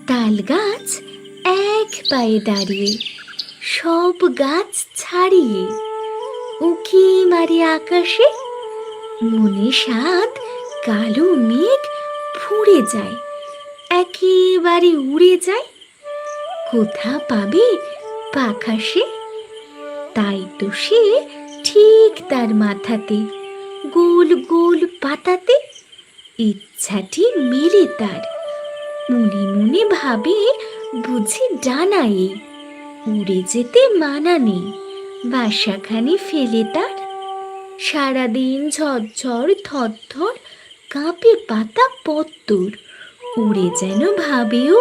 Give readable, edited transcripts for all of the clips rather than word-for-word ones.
তাল গাছ এক পায়ে দাঁড়িয়ে, সব গাছ ছাড়িয়ে, উঁকি মারি আকাশে, মনে সাত কালো মেঘ ফুঁড়ে যায়, একেবারে উড়ে যায়। কোথা পাবে পাখা সে? তাই তো সে ঠিক তার মাথাতে, গোল গোল পাতাতে ইচ্ছাটি মেলে তার। মনে মনে ভাবে, বুঝি ডানায় উড়ে যেতে মানা নেই, বাসাখানি ফেলে তার। সারাদিন ঝরঝর থরথর কাঁপে পাতা পত্তর, উড়ে যেন ভাবেও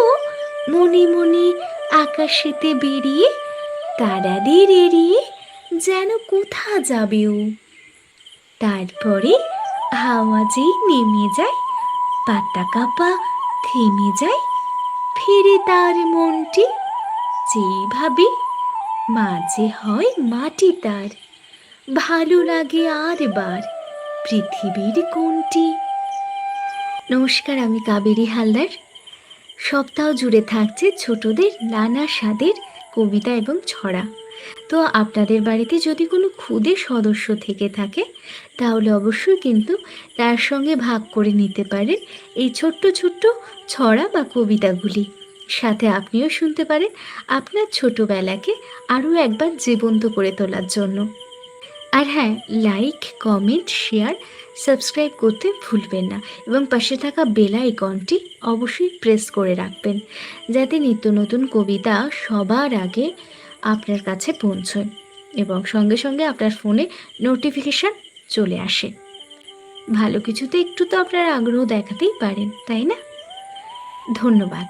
মনে মনে আকাশেতে বেরিয়ে, তারাদের এড়িয়ে যেন কোথা যাবেও। তারপরে হাওয়া যেই নেমে যায়, পাতা কাঁপা থেমে যায়, ফিরে তার মনটি যেভাবে, মাঝে হয় মাটি তার। ভালো লাগে আর বার পৃথিবীর কোনটি। নমস্কার, আমি কাবেরী হালদার। সপ্তাহ জুড়ে থাকছে ছোটদের নানা স্বাদের কবিতা এবং ছড়া। তো আপনাদের বাড়িতে যদি কোনো ক্ষুদে সদস্য থেকে থাকে, তাহলে অবশ্যই কিন্তু তার সঙ্গে ভাগ করে নিতে পারেন এই ছোট্ট ছোট্ট ছড়া বা কবিতাগুলি। সাথে আপনিও শুনতে পারেন আপনার ছোটবেলাকে আরও একবার জীবন্ত করে তোলার জন্য। আর হ্যাঁ, লাইক, কমেন্ট, শেয়ার, সাবস্ক্রাইব করতে ভুলবেন না এবং পাশে থাকা বেল আইকনটি অবশ্যই প্রেস করে রাখবেন, যাতে নিত্য নতুন কবিতা সবার আগে আপনার কাছে পৌঁছয় এবং সঙ্গে সঙ্গে আপনার ফোনে নোটিফিকেশান চলে আসে। ভালো কিছুতে একটু তো আপনার আগ্রহ দেখাতেই পারেন, তাই না? ধন্যবাদ।